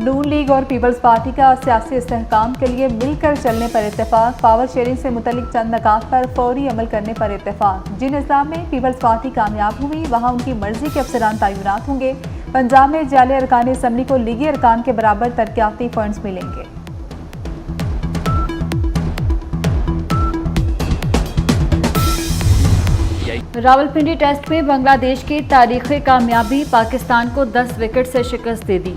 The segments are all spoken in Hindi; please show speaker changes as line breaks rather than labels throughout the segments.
नून लीग और पीपल्स पार्टी का सियासी इस्तेहकाम के लिए मिलकर चलने पर इत्तेफाक। पावर शेयरिंग से मुतल्लिक चंद नकात पर फौरी अमल करने पर इत्तेफाक। जिन अजला में पीपल्स पार्टी कामयाब हुई वहाँ उनकी मर्जी के अफसरान तैनात होंगे। पंजाब में जाली अरकान असम्बली को लीगी अरकान के बराबर तरक्याती फंड्स मिलेंगे।
रावलपिंडी टेस्ट में बांग्लादेश की तारीखी कामयाबी, पाकिस्तान को 10 विकेट से शिकस्त दे दी।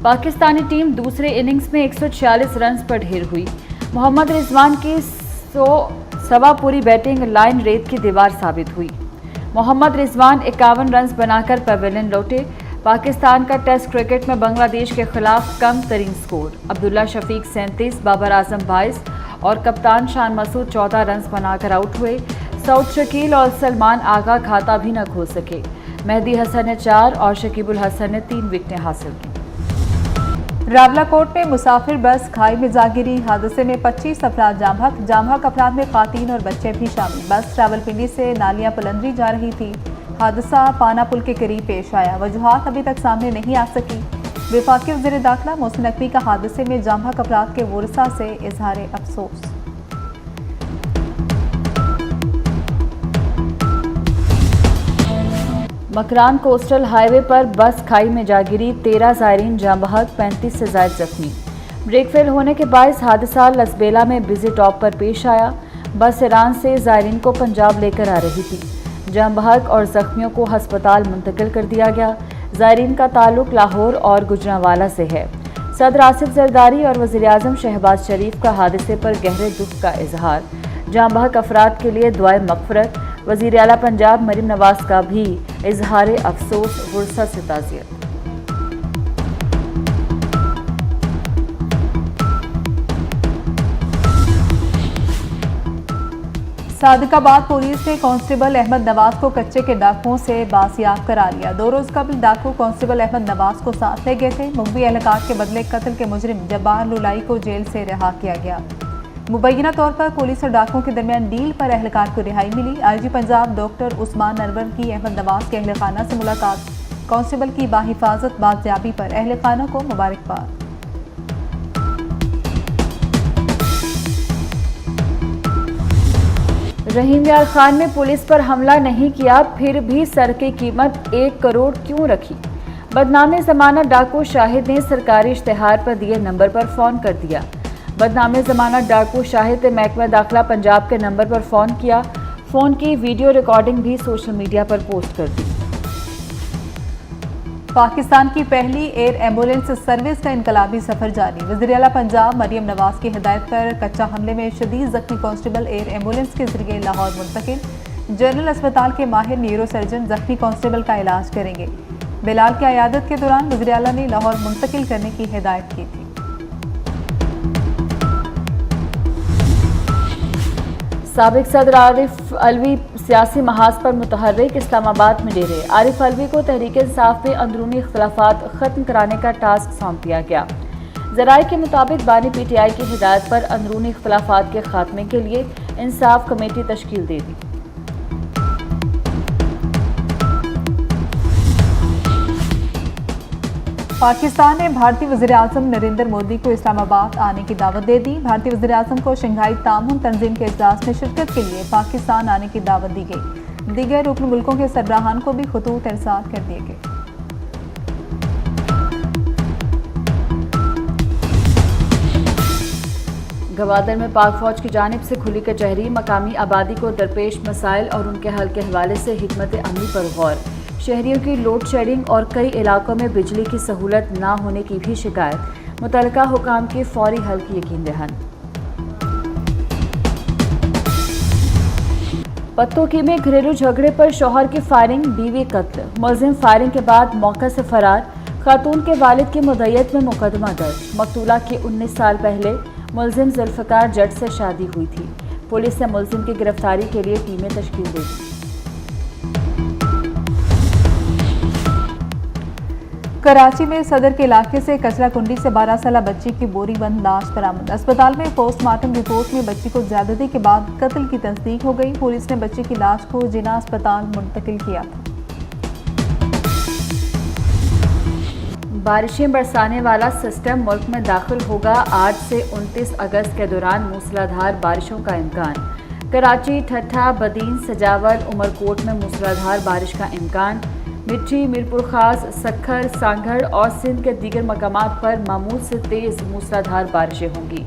पाकिस्तानी टीम दूसरे इनिंग्स में 146 रन पर ढेर हुई। मोहम्मद रिजवान की 100 पूरी बैटिंग लाइन रेत की दीवार साबित हुई। मोहम्मद रिजवान 51 रन बनाकर पवेलियन लौटे। पाकिस्तान का टेस्ट क्रिकेट में बांग्लादेश के खिलाफ कम तरीन स्कोर। अब्दुल्ला शफीक 37, बाबर आजम 22 और कप्तान शान मसूद 14 रन बनाकर आउट हुए। सऊद शकील और सलमान आगा खाता भी न खोल सके। मेहदी हसन ने 4 और शकीबुल हसन ने 3 विकेटें हासिल की।
रावलाकोट में मुसाफिर बस खाई में जा गिरी। हादसे में 25 अफराद जामहक अफराद में खातीन और बच्चे भी शामिल। बस रावलपिंडी से नालियां पुलंदरी जा रही थी। हादसा पाना पुल के करीब पेश आया। वजूहात अभी तक सामने नहीं आ सकी। वफाकी वज़ीर दाखिला मोहसिन नकवी का हादसे में जामहक अफराद के वरसा से इजहार अफसोस।
मकरान कोस्टल हाईवे पर बस खाई में जा गिरी। 13 ज़ायरीन जाँ बहक, 35 से ज़ायद जख्मी। ब्रेक फेल होने के बायस हादसा लसबेला में बिजी टॉप पर पेश आया। बस ईरान से ज़ायरीन को पंजाब लेकर आ रही थी। जाँ बहक और जख्मियों को हस्पताल मुंतकिल कर दिया गया। ज़ायरीन का ताल्लुक लाहौर और गुजरांवाला से है। सदर आसिफ जरदारी और वज़ीर आज़म शहबाज शरीफ का हादसे पर गहरे दुख का इजहार। जाँ बहक अफराद के लिए दुआए मग़फ़िरत। वज़ीर आला पंजाब मरीम नवाज का भी इजहार अफसोस, वरसा से ताज़ियत।
सादिकाबाद पुलिस ने कांस्टेबल अहमद नवाज को कच्चे के डाकुओं से बासियाब करा लिया। 2 रोज कबल डाकू कांस्टेबल अहमद नवाज को साथ ले गए थे। मुगवी एहलकार के बदले कत्ल के मुजरिम जब्बार लुलाई को जेल से रिहा किया गया। मुबैना तौर पर पुलिस और डाकुओं के दरमियान डील पर एहलकार को रिहाई मिली। आईजी पंजाब डॉक्टर उस्मान नरवर की अहमद नवाज के अहल खाना से मुलाकात। कांस्टेबल की बाहिफाजत बाजियाबी पर अहल खाना को मुबारकबाद।
रहीम यार खान ने पुलिस पर हमला नहीं किया, फिर भी सर की कीमत 1 करोड़ क्यों रखी। बदनामे जमानत डाकू शाहिद ने सरकारी इश्तिहार पर दिए नंबर पर फ़ोन कर दिया। बदनामे जमानत डाकू शाहिद ने महकमा दाखिला पंजाब के नंबर पर फ़ोन किया। फ़ोन की वीडियो रिकॉर्डिंग भी सोशल मीडिया पर पोस्ट कर दी।
पाकिस्तान की पहली एयर एम्बुलेंस सर्विस का इनकलाबी सफर जारी। वज़ीर आला पंजाब मरियम नवाज की हिदायत पर कच्चा हमले में शदीद जख्मी कांस्टेबल एयर एम्बुलेंस के जरिए लाहौर मुंतकिल। जनरल अस्पताल के माहिर न्यूरो सर्जन जख्मी कांस्टेबल का इलाज करेंगे। बिलाल की अयादत के दौरान वज़ीर आला ने लाहौर मुंतकिल करने की हिदायत की थी।
साबिक सदर आरिफ अलवी सियासी महाज पर मुतहर्रिक, इस्लामाबाद में डेरे। आरिफ अलवी को तहरीक इंसाफ में अंदरूनी इख्तलाफात ख़त्म कराने का टास्क सौंप दिया गया। ज़राए के मुताबिक बानी PTI की हिदायत पर अंदरूनी इख्तलाफात के खात्मे के लिए इंसाफ कमेटी तश्कील दे दी।
पाकिस्तान ने भारतीय वज़ीर-ए-आज़म नरेंद्र मोदी को इस्लामाबाद आने की दावत दे दी। भारतीय वज़ीर-ए-आज़म को शंघाई तामुन तंजीम के इजलास में शिरकत के लिए पाकिस्तान आने की दावत दी गई। दीगर रुकन मुल्कों के सरबराहान को भी खतूत इरसाल कर दिए गए।
गवादर में पाक फौज की जानिब से खुली कचहरी। मकामी आबादी को दरपेश मसाइल और उनके हल के हवाले से हिकमत अमली पर गौर। शहरियों की लोड शेडिंग और कई इलाकों में बिजली की सहूलत न होने की भी शिकायत। मुतल्लिका हुकाम के फौरी हल की यकीन दहान। पत्तोकी में घरेलू झगड़े पर शौहर की फायरिंग, बीवी कत्ल। मुलजिम फायरिंग के बाद मौके से फरार। खातून के वालिद की मुद्दत में मुकदमा दर्ज। मकतूला की 19 साल पहले मुलजिम जुल्फ़िकार जट से शादी हुई थी। पुलिस ने मुलजिम की गिरफ्तारी के लिए टीमें तश्कील दी।
कराची में सदर के इलाके से कचरा कुंडी से 12 साला बच्ची की बोरी बंद लाश बरामद। अस्पताल में पोस्टमार्टम रिपोर्ट में बच्ची को ज्यादती के बाद कत्ल की तस्दीक हो गई। पुलिस ने बच्ची की लाश को जिना अस्पताल मुंतकिल किया था।
बारिशें बरसाने वाला सिस्टम मुल्क में दाखिल होगा। 8 से 29 अगस्त के दौरान मूसलाधार बारिशों का इम्कान। कराची, ठट्ठा, बदीन, सजावल, उमरकोट में मूसलाधार बारिश का इम्कान। मिठी, मीरपुर खास, सखर, सांगड़ और सिंध के दीगर मकामात पर मामूल से तेज़ मूसलाधार बारिशें होंगी।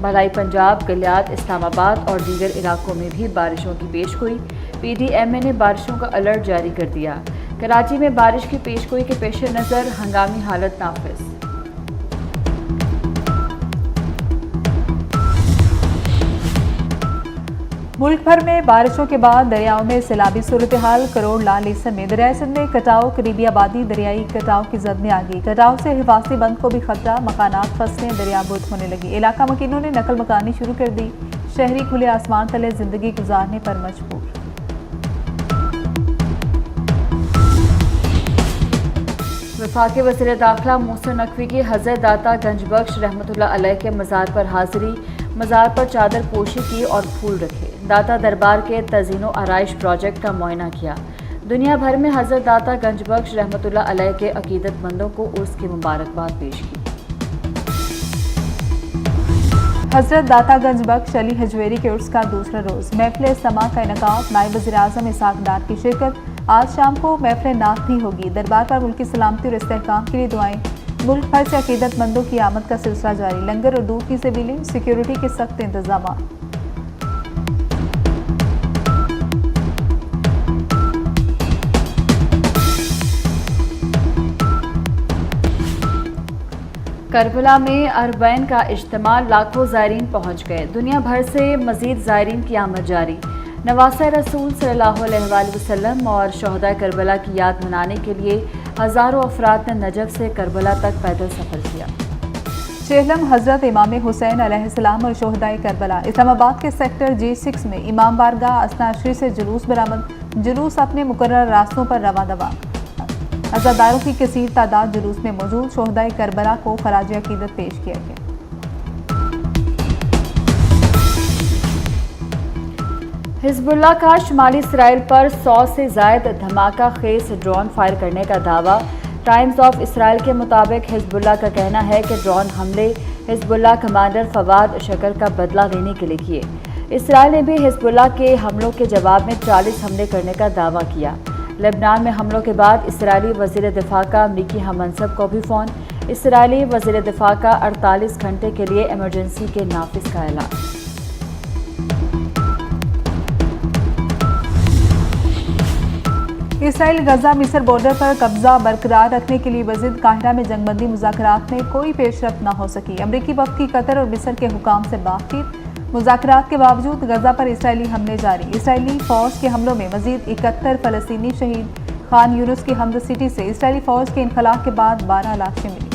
भलाई पंजाब, गलियात, इस्लामाबाद और दीगर इलाकों में भी बारिशों की पेशगोई। PDMA ने बारिशों का अलर्ट जारी कर दिया। कराची में बारिश की पेशगोई के पेश नज़र हंगामी हालत नाफिज।
मुल्क भर में बारिशों के बाद दरियाओं में सैलाबी सूरत हाल। करोड़ लाल लीसन में दरियाई सिंध में कटाव, करीबी आबादी दरियाई कटाव की जद में आ गई। कटाव से हिफाजती बंद को भी खतरा, मकानात फसलें दरियाबूद होने लगी। इलाका मकीनों ने नकल मकानी शुरू कर दी। शहरी खुले आसमान तले जिंदगी गुजारने पर मजबूर।
वफाकी वज़ीर दाखिला मोहसिन नकवी की हज़रत दाता गंजबख्श रहमतुल्लाह अलैह के मज़ार पर हाज़िरी। मज़ार पर चादर पोशी की और फूल रखे। दाता दरबार के तज़ीनो आराइश प्रोजेक्ट का मुआयना किया। दुनिया भर में हज़रत दाता गंजबख्श रहमतुल्लाह अलैह के अकीदतमंदों को उर्स की मुबारकबाद पेश की।
हज़रत दाता गंजबख्श अली हजवेरी के उर्स का दूसरा रोज़ महफिल समा का इनेकाद। नायब वज़ीर-ए-आज़म इसहाक डार की शिरकत। आज शाम को महफिल नात भी होगी। दरबार पर मुल्क की सलामती और इस्तेहकाम के लिए दुआएं। मुल्क भर से अकीदतमंदों की आमद का सिलसिला जारी। लंगर और दूध की सबिलें, सिक्योरिटी के सख्त इंतजाम।
करबला में अरबैन का इज्तिमा, लाखों ज़ायरीन पहुँच गए। दुनिया भर से मज़ीद ज़ायरीन की आमद जारी। नवासा रसूल सल्लल्लाहु अलैहि वसल्लम और शहदा करबला की याद मनाने के लिए हज़ारों अफराद ने नजफ से करबला तक पैदल सफ़र किया।
चेहलम हज़रत इमाम हुसैन अलैहिस्सलाम और शहदाए करबला। इस्लामाबाद के सेक्टर G6 में इमाम बारगाह असनाशरी से जुलूस बरामद। जुलूस अपने मुकर्रर रास्तों पर रवा दवा। अज़ादारों की कसीर तादाद जुलूस में मौजूद। शहदाए करबला को खराज अकीदत पेश किया गया।
हिज़्बुल्लाह का शुमाली इसराइल पर 100 से ज़ायद धमाका खेज ड्रोन फायर करने का दावा। टाइम्स ऑफ इसराइल के मुताबिक हिज़्बुल्लाह का कहना है कि ड्रोन हमले हिज़्बुल्लाह कमांडर फवाद शकर का बदला लेने के लिए किए। इसराइल ने भी हिज़्बुल्लाह के हमलों के जवाब में 40 हमले करने का दावा किया। लेबनान में हमलों के बाद इसराइली वज़ीर दिफा का अमरीकी हममनसब को भी फ़ोन। इसराइली वज़ीर दिफा का 48 घंटे के लिए इमरजेंसी के नाफिज का ऐलान।
इसराइल गजा मिस्र बॉर्डर पर कब्जा बरकरार रखने के लिए मज़ीद काहिरा में जंगबंदी मुज़ाकरात में कोई पेशरफ्त न हो सकी। अमरीकी वफ़द की कतर और मिस्र के हुकाम से बातचीत। मुज़ाकरात के बावजूद गजा पर इसराइली हमले जारी। इसराइली फ़ौज के हमलों में मज़ीद 71 फ़लस्तीनी शहीद। खान यूनुस की हमद सिटी से इसराइली फ़ौज के इनखला के बाद 12 लाशें मिली।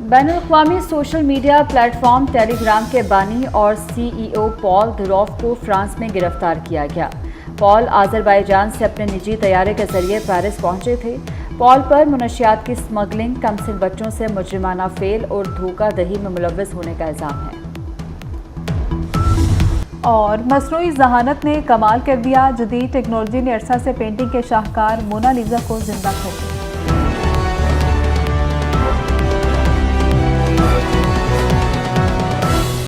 बैनुल-अक़वामी सोशल मीडिया प्लेटफॉर्म टेलीग्राम के बानी और CEO पॉल दुरोफ को फ्रांस में गिरफ्तार किया गया। पॉल आज़रबाईजान से अपने निजी तैयारे के जरिए पेरिस पहुंचे थे। पॉल पर मुनशियात की स्मगलिंग, कमसिन बच्चों से मुजरिमाना फेल और धोखाधड़ी में मुलव्वस होने का इल्ज़ाम है।
और मसनूई ज़हानत ने कमाल कर दिया। जदीद टेक्नोलॉजी ने अरसा से पेंटिंग के शाहकार मोनालिजा को जिंदा कर दिया।